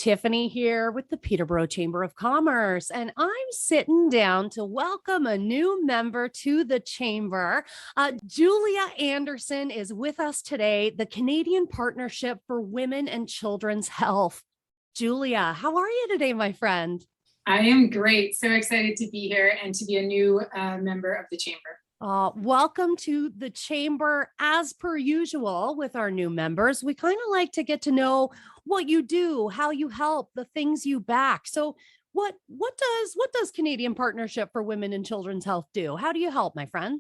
Tiffany here with the Peterborough Chamber of Commerce, and I'm sitting down to welcome a new member to the chamber. Julia Anderson is with us today, the Canadian Partnership for Women and Children's Health. Julia, how are you today, my friend? I am great. So excited to be here and to be a new member of the chamber. Welcome to the chamber. As per usual with our new members, we kind of like to get to know what you do, how you help, the things you back. So what does Canadian Partnership for Women and Children's Health do? How do you help, my friend?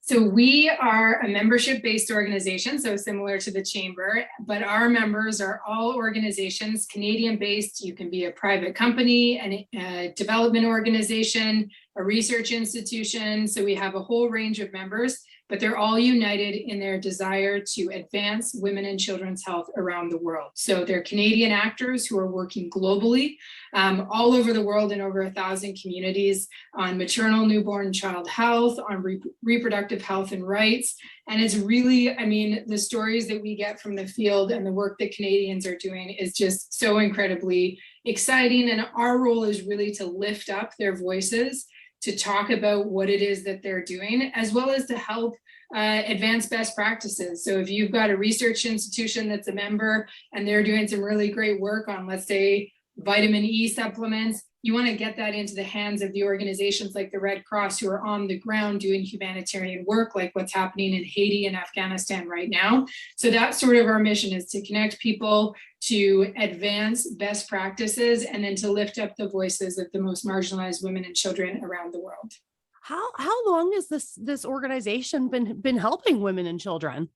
So we are a membership-based organization, so similar to the chamber, but our members are all organizations, Canadian-based. You can be a private company, a development organization, a research institution. So we have a whole range of members, but they're all united in their desire to advance women and children's health around the world. So they're Canadian actors who are working globally, all over the world in over 1,000 communities on maternal, newborn, child health, on reproductive health and rights. And it's really, I mean, the stories that we get from the field and the work that Canadians are doing is just so incredibly exciting. And our role is really to lift up their voices, to talk about what it is that they're doing, as well as to help advance best practices. So if you've got a research institution that's a member and they're doing some really great work on, let's say, vitamin E supplements, you want to get that into the hands of the organizations like the Red Cross, who are on the ground doing humanitarian work, like what's happening in Haiti and Afghanistan right now. So that's sort of our mission, is to connect people, to advance best practices, and then to lift up the voices of the most marginalized women and children around the world. How long has this organization been helping women and children?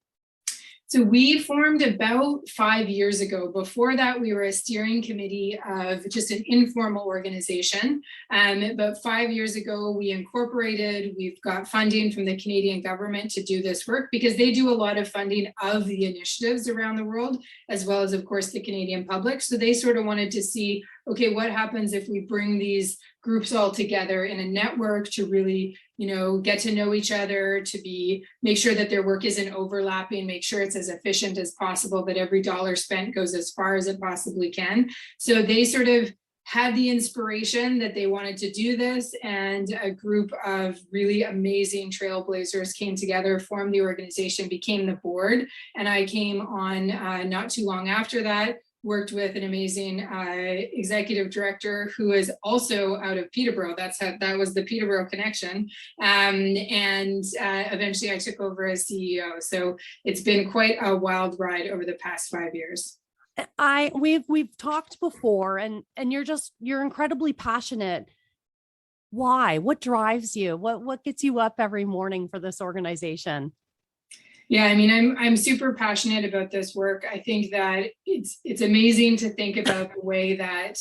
So we formed about 5 years ago. Before that, we were a steering committee of just an informal organization. But 5 years ago, we incorporated. We've got funding from the Canadian government to do this work, because they do a lot of funding of the initiatives around the world, as well as, of course, the Canadian public. So they sort of wanted to see, okay, what happens if we bring these groups all together in a network to really, get to know each other, to make sure that their work isn't overlapping, make sure it's as efficient as possible, that every dollar spent goes as far as it possibly can. So they sort of had the inspiration that they wanted to do this, and a group of really amazing trailblazers came together, formed the organization, became the board, and I came on not too long after that. Worked with an amazing executive director who is also out of Peterborough. That was the Peterborough connection. Eventually I took over as CEO. So it's been quite a wild ride over the past 5 years. We've talked before, and you're incredibly passionate. Why? What drives you? What gets you up every morning for this organization? Yeah, I mean, I'm super passionate about this work. I think that it's amazing to think about the way that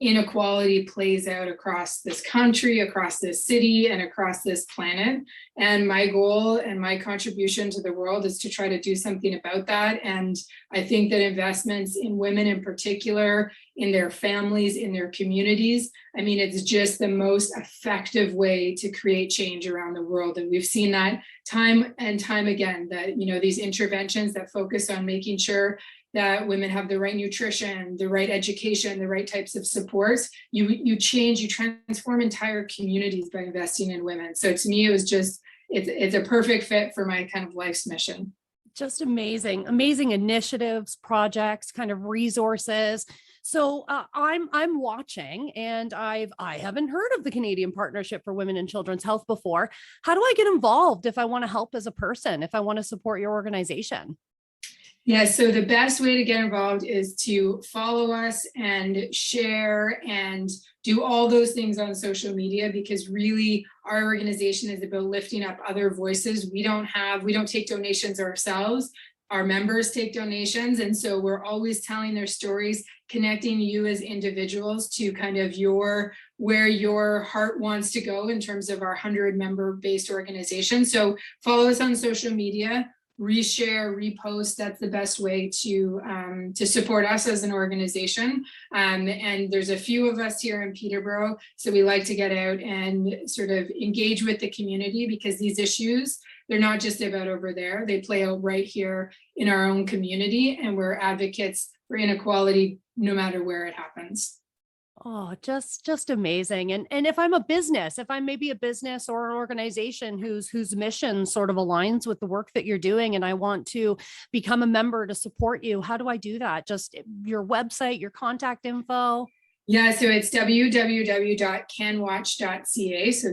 inequality plays out across this country, across this city, and across this planet. And my goal and my contribution to the world is to try to do something about that. And I think that investments in women in particular, in their families, in their communities, I mean, it's just the most effective way to create change around the world. And we've seen that time and time again, that, these interventions that focus on making sure that women have the right nutrition, the right education, the right types of supports, you transform entire communities by investing in women. So to me, it's a perfect fit for my kind of life's mission. Just amazing initiatives, projects, kind of resources. So I'm watching, and I haven't heard of the Canadian Partnership for Women and Children's Health before. How do I get involved if I want to help as a person, if I want to support your organization? Yeah, so the best way to get involved is to follow us and share and do all those things on social media, because really our organization is about lifting up other voices. We don't take donations ourselves. Our members take donations. And so we're always telling their stories, connecting you as individuals to kind of where your heart wants to go in terms of our 100-member based organization. So follow us on social media. Reshare, repost. That's the best way to support us as an organization. And there's a few of us here in Peterborough, so we like to get out and sort of engage with the community, because these issues, they're not just about over there. They play out right here in our own community, and we're advocates for inequality no matter where it happens. Oh, just amazing. And if I'm a business, if I'm maybe a business or an organization whose mission sort of aligns with the work that you're doing and I want to become a member to support you, how do I do that? Just your website, your contact info. Yeah, so it's www.canwatch.ca, so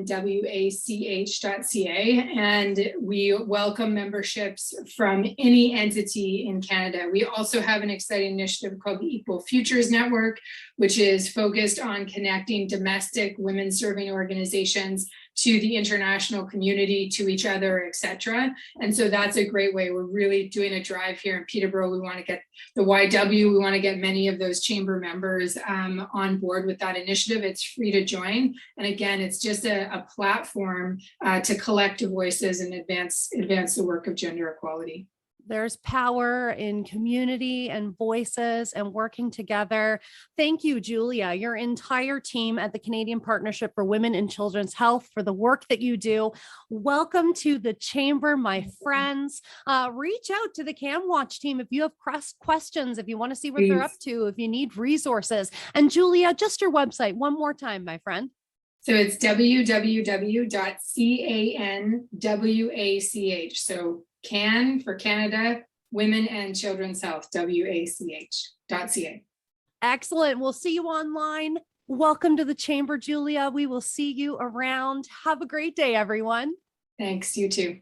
canwach.ca, and we welcome memberships from any entity in Canada. We also have an exciting initiative called the Equal Futures Network, which is focused on connecting domestic women serving organizations to the international community, to each other, etc. And so that's a great way. We're really doing a drive here in Peterborough. We want to get the YW, we want to get many of those chamber members on board with that initiative. It's free to join. And again, it's just a platform to collect voices and advance the work of gender equality. There's power in community and voices and working together. Thank you, Julia, your entire team at the Canadian Partnership for Women and Children's Health for the work that you do. Welcome to the Chamber, my friends. Reach out to the CanWatch team if you have questions, if you want to see what they're up to, if you need resources. And Julia, just your website one more time, my friend. So it's www.canwach. So CAN for Canada, Women and Children's Health, WACH.ca. Excellent. We'll see you online. Welcome to the Chamber, Julia. We will see you around. Have a great day, everyone. Thanks, you too.